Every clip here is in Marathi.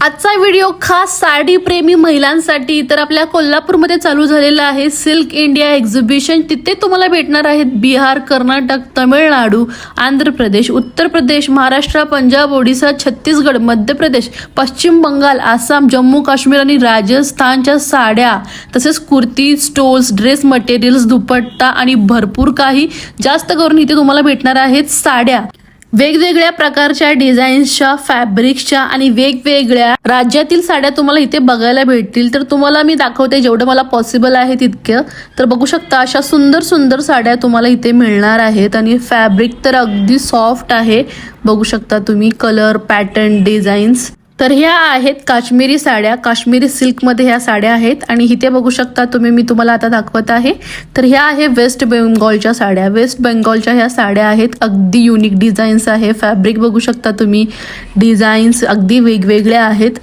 आजचा व्हिडिओ खास साडी प्रेमी महिलांसाठी तर आपल्या कोल्हापूरमध्ये चालू झालेला आहे सिल्क इंडिया एक्झिबिशन। तिथे तुम्हाला भेटणार आहेत बिहार, कर्नाटक, तमिळनाडू, आंध्र प्रदेश, उत्तर प्रदेश, महाराष्ट्र, पंजाब, ओडिशा, छत्तीसगड, मध्य प्रदेश, पश्चिम बंगाल, आसाम, जम्मू काश्मीर आणि राजस्थानच्या साड्या, तसेच कुर्ती, स्टोल्स, ड्रेस मटेरियल्स, दुपट्टा आणि भरपूर काही। जास्त करून इथे तुम्हाला भेटणार आहेत साड्या, वेगवेगळ्या प्रकारच्या डिझाईन्सच्या, फॅब्रिक्सच्या आणि वेगवेगळ्या राज्यातील साड्या तुम्हाला इथे बघायला भेटतील। तर तुम्हाला मी दाखवते जेवढं मला पॉसिबल आहे तितकं। तर बघू शकता अशा सुंदर सुंदर साड्या तुम्हाला इथे मिळणार आहेत आणि फॅब्रिक तर अगदी सॉफ्ट आहे। बघू शकता तुम्ही कलर, पॅटर्न, डिझाईन्स। तर ह्या आहेत काश्मीरी साड्या, काश्मीरी सिल्कमध्ये ह्या साड्या आहेत आणि इथे बघू शकता तुम्ही, मी तुम्हाला आता दाखवत आहे। तर ह्या आहे वेस्ट बेंगॉलच्या साड्या, वेस्ट बेंगॉलच्या ह्या साड्या आहेत। अगदी युनिक डिझाईन्स आहे, फॅब्रिक बघू शकता तुम्ही, डिझाईन्स अगदी वेगवेगळ्या आहेत।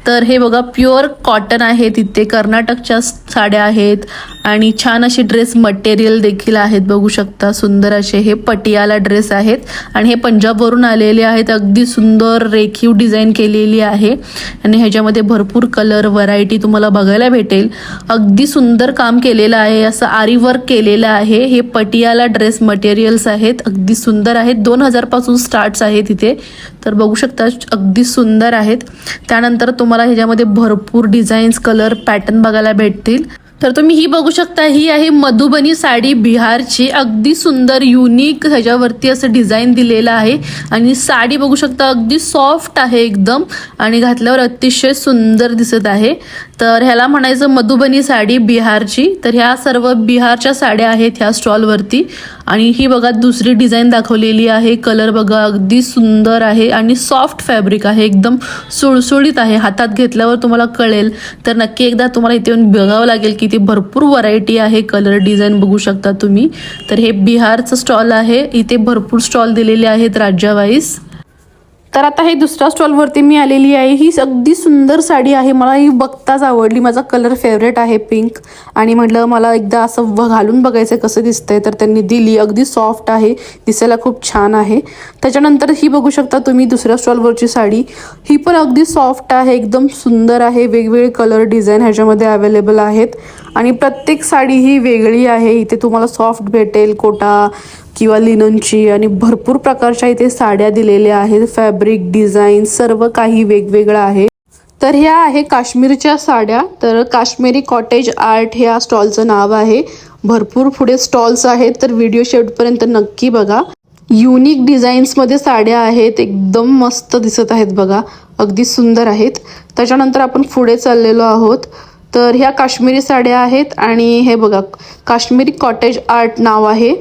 तर हे बघा प्युअर कॉटन आहे, तिथे कर्नाटकच्या साड्या आहेत आणि छान असे ड्रेस मटेरियल देखील आहेत। बघू शकता सुंदर असे हे पटियाला ड्रेस आहेत आणि हे पंजाबवरून आलेले आहेत। अगदी सुंदर रेखीव डिझाईन केलेली आहे आणि ह्याच्यामध्ये भरपूर कलर व्हरायटी तुम्हाला बघायला भेटेल। अगदी सुंदर काम केलेलं आहे, असं आरी वर्क केलेलं आहे। हे पटियाला ड्रेस मटेरियल्स आहेत, अगदी सुंदर आहेत। 2000 पासून स्टार्ट्स आहे तिथे। तर बघू शकता अगदी सुंदर आहेत। त्यानंतर तुम्हाला ह्याच्यामध्ये भरपूर डिझाईन्स, कलर, पॅटर्न बघायला भेटतील। तर तुम्ही ही बघू शकता, ही आहे मधुबनी साडी बिहारची, अगदी सुंदर युनिक ह्याच्यावरती असं डिझाईन दिलेलं आहे आणि साडी बघू शकता अगदी सॉफ्ट आहे एकदम आणि घातल्यावर अतिशय सुंदर दिसत आहे। तर ह्याला म्हणायचं मधुबनी साडी बिहारची। तर ह्या सर्व बिहारच्या साड्या आहेत ह्या स्टॉलवरती आणि ही बघा दुसरी डिझाईन दाखवलेली आहे। कलर बघा अगदी सुंदर आहे आणि सॉफ्ट फॅब्रिक आहे, एकदम सुळसुळीत आहे। हातात घेतल्यावर तुम्हाला कळेल। तर नक्की एकदा तुम्हाला इथे येऊन बघावं लागेल की इथे भरपूर व्हरायटी आहे, कलर डिझाईन बघू शकता तुम्ही। तर हे बिहारचं स्टॉल आहे, इथे भरपूर स्टॉल दिलेले आहेत राज्यावाईज। तर आता हे दुसऱ्या स्टॉलवरती मी आलेली आहे। ही अगदी सुंदर साडी आहे, मला ही बघताच आवडली। माझा कलर फेवरेट आहे पिंक आणि म्हटलं मला एकदा असं घालून बघायचं कसं दिसतंय। तर त्यांनी दिली, अगदी सॉफ्ट आहे, दिसायला खूप छान आहे। त्याच्यानंतर ही बघू शकता तुम्ही दुसऱ्या स्टॉलवरची साडी, ही पण अगदी सॉफ्ट आहे, एकदम सुंदर आहे। वेगवेगळे कलर, डिझाईन ह्याच्यामध्ये अवेलेबल आहेत आणि प्रत्येक साडी ही वेगळी आहे। इथे तुम्हाला सॉफ्ट भेटेल, कोटा किंवा लिननची आणि भरपूर प्रकारच्या इथे साड्या दिलेल्या आहेत। फॅब्रिक, डिझाईन सर्व काही वेगवेगळं आहे। तर ह्या आहे काश्मीरच्या साड्या। तर काश्मीरी कॉटेज आर्ट ह्या स्टॉलचं नाव आहे। भरपूर पुढे स्टॉल्स आहेत, तर व्हिडिओ शेवटपर्यंत नक्की बघा। युनिक डिझाईन्समध्ये साड्या आहेत, एकदम मस्त दिसत आहेत बघा, अगदी सुंदर आहेत। त्याच्यानंतर आपण पुढे चाललेलो आहोत। तर ह्या काश्मीरी साड्या आहेत आणि हे बघा काश्मीरी कॉटेज आर्ट नाव आहे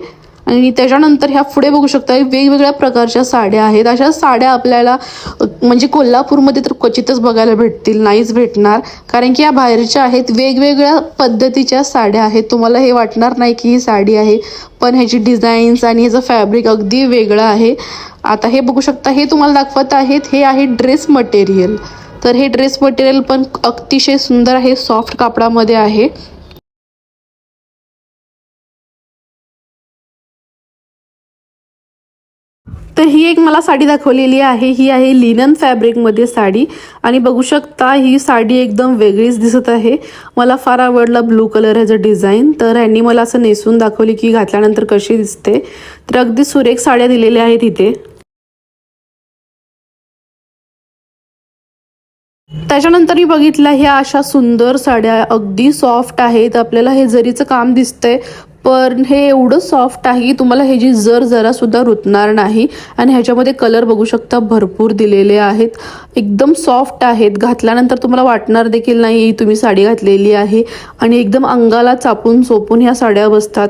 आणि त्याच्यानंतर ह्या पुढे बघू शकता वेगवेगळ्या प्रकारच्या साड्या आहेत। अशा साड्या आपल्याला म्हणजे कोल्हापूरमध्ये तर क्वचितच बघायला भेटतील, नाहीच भेटणार, कारण की या बाहेरच्या आहेत। वेगवेगळ्या पद्धतीच्या साड्या आहेत, तुम्हाला हे वाटणार नाही की ही साडी आहे, पण ह्याची डिझाईन्स आणि ह्याचं फॅब्रिक अगदी वेगळं आहे। आता हे बघू शकता, हे तुम्हाला दाखवत आहेत, हे आहे ड्रेस मटेरियल। तर हे ड्रेस मटेरियल पण अतिशय सुंदर आहे, सॉफ्ट कापडामध्ये आहे। तर ही एक मला साडी दाखवलेली आहे, ही आहे लिनन फॅब्रिकमध्ये साडी आणि बघू शकता ही साडी एकदम वेगळीच दिसत आहे। मला फार आवडला ब्लू कलर ह्याचं डिझाईन। तर ह्यांनी मला असं नेसून दाखवली की घातल्यानंतर कशी दिसते। तर अगदी सुरेख साड्या दिलेल्या आहेत इथे। त्याच्यानंतर मी बघितलं ह्या अशा सुंदर साड्या, अगदी सॉफ्ट आहेत। आपल्याला हे जरीचं काम दिसतंय, पण हे एवढं सॉफ्ट आहे की तुम्हाला ह्याची जरा सुद्धा रुतणार नाही आणि ह्याच्यामध्ये कलर बघू शकता भरपूर दिलेले आहेत, एकदम सॉफ्ट आहेत। घातल्यानंतर तुम्हाला वाटणार देखील नाही तुम्ही साडी घातलेली आहे आणि एकदम अंगाला चापून चोपून ह्या साड्या बसतात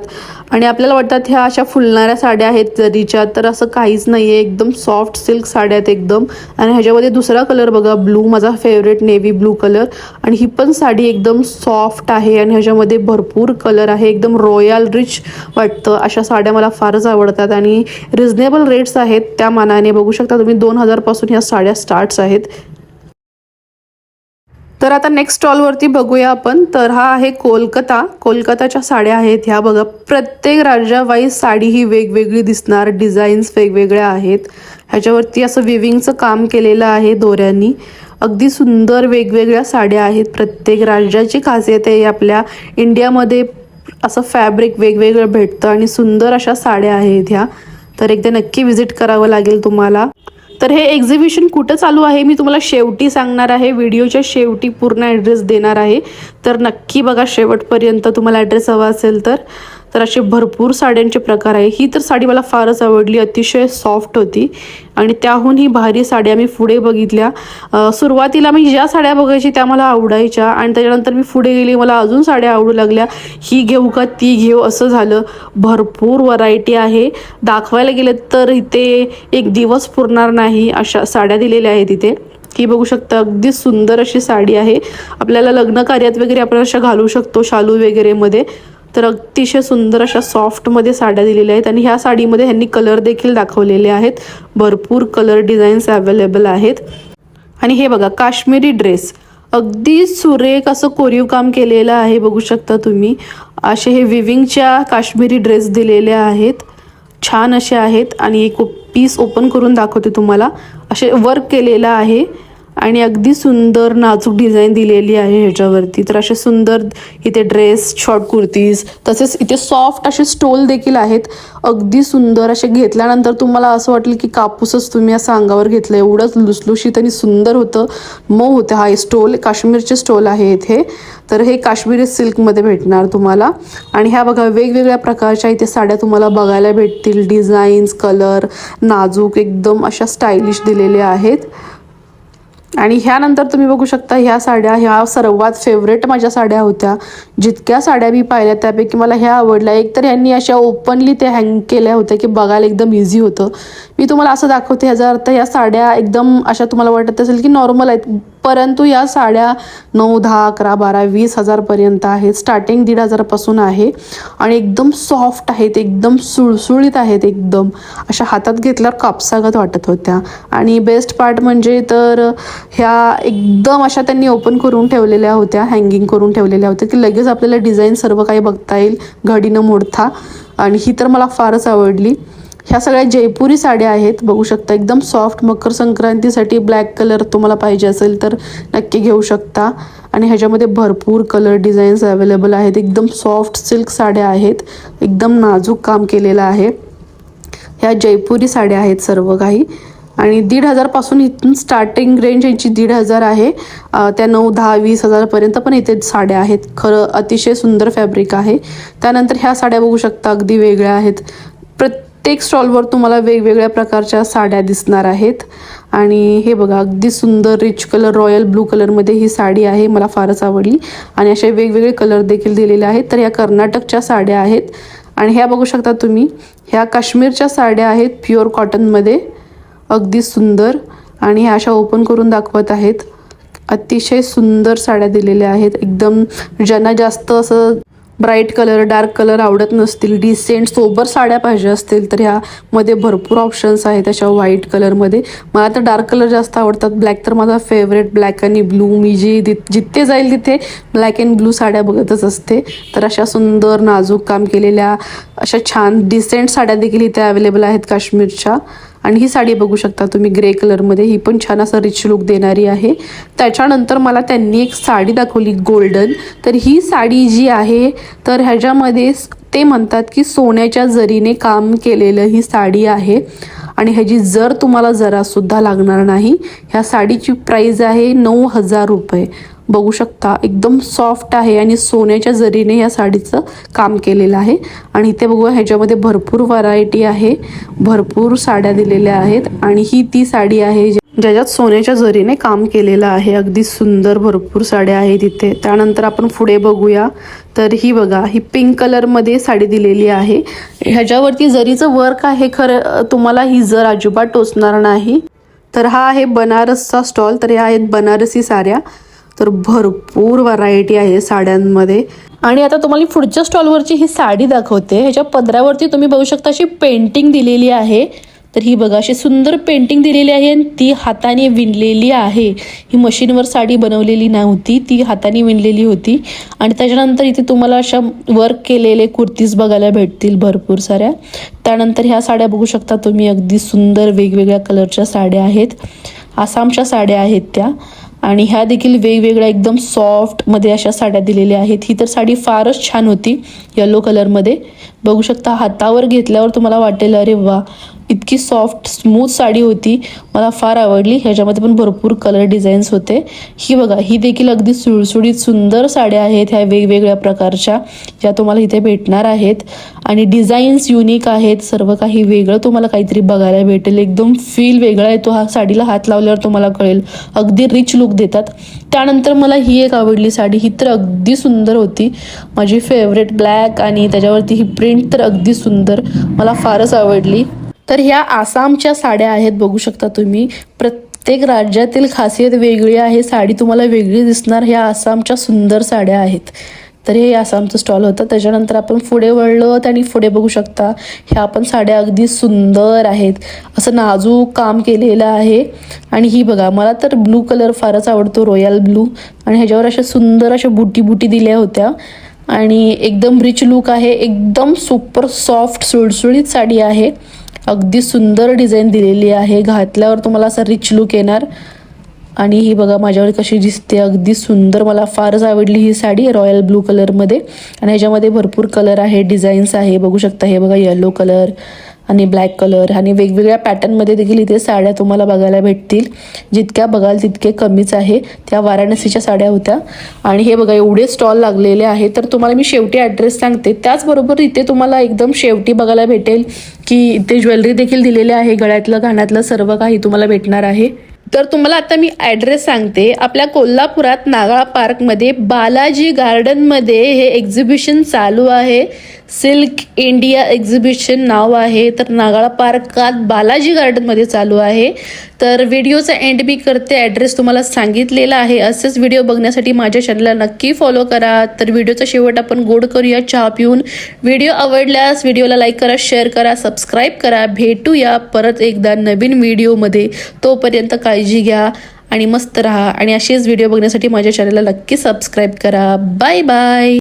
आणि आपल्याला वाटतात ह्या अशा फुलणाऱ्या साड्या आहेत जरीच्या, तर असं काहीच नाही आहे। एकदम सॉफ्ट सिल्क साड्या आहेत एकदम आणि ह्याच्यामध्ये दुसरा कलर बघा ब्लू, माझा फेवरेट नेव्ही ब्लू कलर आणि ही पण साडी एकदम सॉफ्ट आहे आणि ह्याच्यामध्ये भरपूर कलर आहे, एकदम रॉयल रिच वाटतं। अशा साड्या मला फारच आवडतात आणि रिझनेबल रेट्स आहेत त्या मानाने। बघू शकता तुम्ही 2000 पासून ह्या साड्या स्टार्ट्स आहेत। तर आता नेक्स्ट स्टॉलवरती बघूया आपण। तर हा आहे कोलकाताच्या साड्या आहेत ह्या बघा। प्रत्येक राज्यावाईज साडी ही वेगवेगळी दिसणार, डिझाईन्स वेगवेगळ्या आहेत। ह्याच्यावरती असं विविंगचं काम केलेलं आहे दोऱ्यांनी अगदी सुंदर वेगवेगळ्या साड्या आहेत. प्रत्येक राज्याची खासियत आहे. आपल्या इंडियामध्ये असं फॅब्रिक वेगवेगळं भेटतं आणि सुंदर अशा साड्या आहेत ह्या. तर एकदा नक्की विजिट करावं लागेल तुम्हाला. तर हे एक्झिबिशन कुठं चालू आहे मी तुम्हाला शेवटी सांगणार आहे. व्हिडिओच्या शेवटी पूर्ण ॲड्रेस देणार आहे. तर नक्की बघा शेवटपर्यंत. तुम्हाला ॲड्रेस हवा असेल तर असे भरपूर साड्यांचे प्रकार आहे. ही तर साडी मला फारच आवडली. अतिशय सॉफ्ट होती आणि त्याहूनही भारी साड्या मी पुढे बघितल्या. सुरुवातीला मी ज्या साड्या बघायची त्या मला आवडायच्या आणि त्याच्यानंतर मी पुढे गेली, मला अजून साड्या आवडू लागल्या. ही घेऊ का ती घेऊ असं झालं. भरपूर व्हरायटी आहे. दाखवायला गेलं तर इथे एक दिवस पुरणार नाही अशा साड्या दिलेल्या आहेत इथे. ही बघू शकता अगदी सुंदर अशी साडी आहे. आपल्याला लग्न कार्यात वगैरे आपण अशा घालू शकतो शालू वगैरे मध्ये. तर अतिशय सुंदर अशा सॉफ्टमध्ये साड्या दिलेल्या आहेत आणि ह्या साडीमध्ये ह्यांनी कलर देखील दाखवलेले आहेत. भरपूर कलर डिझाईन्स अवेलेबल आहेत. आणि हे बघा काश्मीरी ड्रेस, अगदी सुरेख असं कोरीव काम केलेलं आहे. बघू शकता तुम्ही असे हे विविंगच्या काश्मीरी ड्रेस दिलेले आहेत. छान असे आहेत आणि एक पीस ओपन करून दाखवते तुम्हाला. असे वर्क केलेलं आहे आणि अगदी सुंदर नाजूक डिझाईन दिलेली आहे ह्याच्यावरती. तर असे सुंदर इथे ड्रेस, शॉर्ट कुर्तीज, तसेच इथे सॉफ्ट असे स्टोल देखील आहेत. अगदी सुंदर असे घेतल्यानंतर तुम्हाला असं वाटेल की कापूसच तुम्ही असं अंगावर घेतलं. एवढंच लुसलुशीत आणि सुंदर होतं, मऊ होतं. हा स्टोल काश्मीरचे स्टोल आहे इथे. तर हे काश्मीरी सिल्कमध्ये भेटणार तुम्हाला. आणि ह्या बघा वेगवेगळ्या प्रकारच्या इथे साड्या तुम्हाला बघायला भेटतील. डिझाईन्स, कलर नाजूक एकदम अशा स्टायलिश दिलेल्या आहेत. आणि ह्यानंतर तुम्ही बघू शकता ह्या साड्या, ह्या सर्वात फेवरेट माझ्या साड्या होत्या. जितक्या साड्या मी पाहिल्या त्यापैकी मला ह्या आवडल्या. एकतर यांनी अशा ओपनली ते हँग केल्या होत्या की बघायला एकदम इझी होतं. मी तुम्हाला असं दाखवते. ह्याचा अर्थ ह्या साड्या एकदम अशा तुम्हाला वाटत असेल की नॉर्मल आहेत, परंतु या साड्या 9, 10, 11, 12, 20 हजारपर्यंत आहेत. स्टार्टिंग 1,500 पासून आहे आणि एकदम सॉफ्ट आहेत, एकदम सुळसुळीत आहेत. एकदम अशा हातात घेतल्यावर कापसागत वाटत होत्या. आणि बेस्ट पार्ट म्हणजे तर ह्या एकदम अशा त्यांनी ओपन करून ठेवलेल्या होत्या, हँगिंग करून ठेवलेल्या होत्या की लगेच आपल्याला डिझाईन सर्व काही बघता येईल घडी न मोडता. आणि ही तर मला फारच आवडली. ह्या सगळ्या जयपुरी साड्या आहेत. बघू शकता एकदम सॉफ्ट. मकर संक्रांतीसाठी ब्लॅक कलर तुम्हाला पाहिजे असेल तर नक्की घेऊ शकता. आणि ह्याच्यामध्ये भरपूर कलर डिझाईन्स अवेलेबल आहेत. एकदम सॉफ्ट सिल्क साड्या आहेत. एकदम नाजूक काम केलेलं आहे. ह्या जयपुरी साड्या आहेत सर्व काही. आणि 1,500 पासून इथून स्टार्टिंग रेंज यांची 1,500 आहे. त्या 9, 10, 20 हजारपर्यंत पण इथे साड्या आहेत. खरं अतिशय सुंदर फॅब्रिक आहे. त्यानंतर ह्या साड्या बघू शकता अगदी वेगळ्या आहेत. प्रत्येक स्टॉलवर तुम्हाला वेगवेगळ्या प्रकारच्या साड्या दिसणार आहेत. आणि हे बघा अगदी सुंदर रिच कलर, रॉयल ब्लू कलरमध्ये ही साडी आहे. मला फारच आवडली. आणि असे वेगवेगळे कलर देखील दिलेले आहेत. तर ह्या कर्नाटकच्या साड्या आहेत. आणि ह्या बघू शकता तुम्ही ह्या काश्मीरच्या साड्या आहेत प्युअर कॉटनमध्ये. अगदी सुंदर. आणि ह्या अशा ओपन करून दाखवत आहेत. अतिशय सुंदर साड्या दिलेल्या आहेत. एकदम ज्यांना जास्त असं ब्राईट कलर, डार्क कलर आवडत नसतील, डिसेंट सोबर साड्या पाहिजे असतील तर ह्यामध्ये भरपूर ऑप्शन्स आहेत अशा व्हाईट कलरमध्ये. मला तर डार्क कलर जास्त आवडतात. ब्लॅक तर माझा फेवरेट. ब्लॅक आणि ब्लू. मी जिथे जाईल तिथे ब्लॅक अँड ब्लू साड्या बघतच असते. तर अशा सुंदर नाजूक काम केलेल्या अशा छान डिसेंट साड्या देखील इथे अवेलेबल आहेत काश्मीरच्या. आणि ही साडी बघू शकता तुम्ही ग्रे कलरमध्ये. ही पण छान असं रिच लुक देणारी आहे. त्याच्यानंतर मला त्यांनी एक साडी दाखवली गोल्डन. तर ही साडी जी आहे तर ह्याच्यामध्ये ते म्हणतात की सोन्याच्या जरीने काम केलेलं ही साडी आहे. आणि ह्याची जर तुम्हाला जरासुद्धा लागणार नाही. ह्या साडीची प्राईज आहे 9,000 रुपये. बघू शकता एकदम सॉफ्ट आहे आणि सोन्याच्या जरीने या साडीचं काम केलेलं आहे. आणि इथे बघू ह्याच्यामध्ये भरपूर व्हरायटी आहे. भरपूर साड्या दिलेल्या आहेत. आणि ही ती साडी आहे ज्याच्यात सोन्याच्या जरीने काम केलेलं आहे. अगदी सुंदर भरपूर साड्या आहेत इथे. त्यानंतर आपण पुढे बघूया. तर ही बघा ही पिंक कलरमध्ये साडी दिलेली आहे. ह्याच्यावरती जरीचं वर्क आहे. खरं तुम्हाला ही जर अजिबात टोचणार नाही. तर हा आहे बनारसचा स्टॉल. तर ह्या आहेत बनारसी साड्या. तर भरपूर व्हरायटी आहे साड्यांमध्ये. आणि आता तुम्हाला पुढच्या स्टॉलवरची ही साडी दाखवते. ह्याच्या पदरावरती तुम्ही बघू शकता अशी पेंटिंग दिलेली आहे. तर ही बघा अशी सुंदर पेंटिंग दिलेली आहे आणि ती हाताने विणलेली आहे. ही मशीनवर साडी बनवलेली नव्हती, ती हाताने विणलेली होती. आणि त्याच्यानंतर इथे तुम्हाला अशा वर्क केलेले कुर्तीज बघायला भेटतील भरपूर साऱ्या. त्यानंतर ह्या साड्या बघू शकता तुम्ही अगदी सुंदर वेगवेगळ्या कलरच्या साड्या आहेत. आसामच्या साड्या आहेत त्या. आणि ह्या देखील वेगवेगळ्या एकदम सॉफ्टमध्ये अशा साड्या दिलेल्या आहेत. ही तर साडी फारच छान होती, येलो कलरमध्ये. बघू शकता, हातावर घेतल्यावर तुम्हाला वाटेल अरे वा, इतकी सॉफ्ट स्मूथ साडी होती. मला फार आवडली. ह्याच्यामध्ये पण भरपूर कलर डिझाईन्स होते. ही बघा, ही देखील अगदी सुळसुळीत सुंदर साड्या आहेत ह्या वेगवेगळ्या प्रकारच्या, ज्या तुम्हाला इथे भेटणार आहेत. आणि डिझाईन्स युनिक आहेत, सर्व काही वेगळं तुम्हाला काहीतरी बघायला भेटेल. एकदम फील वेगळा येतो, हा साडीला हात लावल्यावर तुम्हाला कळेल. अगदी रिच लुक देतात. त्यानंतर मला ही एक आवडली साडी. ही तर अगदी सुंदर होती, माझी फेवरेट. ब्लॅक आणि त्याच्यावरती ही प्रिंट तर अगदी सुंदर, मला फारच आवडली. तर ह्या आसामच्या साड्या आहेत, बघू शकता तुम्ही. प्रत्येक राज्यातील खासियत वेगळी आहे, साडी तुम्हाला वेगळी दिसणार. ह्या आसामच्या सुंदर साड्या आहेत. तर हे आसामचं स्टॉल होतं. त्याच्यानंतर आपण पुढे वळलो आणि पुढे बघू शकता, ह्या पण साड्या अगदी सुंदर आहेत. असं नाजूक काम केलेलं आहे. आणि ही बघा, मला तर ब्लू कलर फारच आवडतो, रॉयल ब्लू. आणि ह्याच्यावर अशा सुंदर अशा बुटी बुटी दिल्या होत्या. आणि एकदम रिच लुक आहे, एकदम सुपर सॉफ्ट सुळसुळीत साडी आहे. अगदी सुंदर डिझाईन दिलेली आहे, घातल्यावर तुम्हाला असा रिच लुक येणार. आणि ही बघा माझ्यावर कशी दिसते, अगदी सुंदर. मला फारच आवडली ही साडी रॉयल ब्लू कलरमध्ये. आणि ह्याच्यामध्ये भरपूर कलर आहे, डिझाईन्स आहे, बघू शकता. हे बघा, येलो कलर आणि ब्लॅक कलर आणि वेगवेगळ्या पॅटर्नमध्ये देखील इथे साड्या तुम्हाला बघायला भेटतील. जितक्या बघाल तितके कमीच आहे. त्या वाराणसीच्या साड्या होत्या. आणि हे बघा, एवढे स्टॉल लागलेले आहेत. तर तुम्हाला मी शेवटी ॲड्रेस सांगते. त्याचबरोबर इथे तुम्हाला एकदम शेवटी बघायला भेटेल की इथे ज्वेलरी देखील दिलेली आहे, गळ्यातलं कानातलं सर्व काही तुम्हाला भेटणार आहे. तर तुम्हाला आता मी ॲड्रेस सांगते. आपल्या कोल्हापुरात नागाळा पार्कमध्ये बालाजी गार्डनमध्ये हे एक्झिबिशन चालू आहे. सिल्क इंडिया एक्झिबिशन नाव आहे. तर नागाळा पार्कात बालाजी गार्डनमध्ये चालू आहे. तर व्हिडिओचा एंड मी करते, ॲड्रेस तुम्हाला सांगितलेला आहे. असेच व्हिडिओ बघण्यासाठी माझ्या चॅनलला नक्की फॉलो करा. तर व्हिडिओचा शेवट आपण गोड करूया चहा पिऊन. व्हिडिओ आवडल्यास व्हिडिओला लाईक करा, शेअर करा, सबस्क्राईब करा. भेटूया परत एकदा नवीन व्हिडिओमध्ये. तोपर्यंत काळजी घ्या आणि मस्त राहा. आणि असेच व्हिडिओ बघण्यासाठी माझ्या चॅनलला नक्की सबस्क्राईब करा. Bye bye.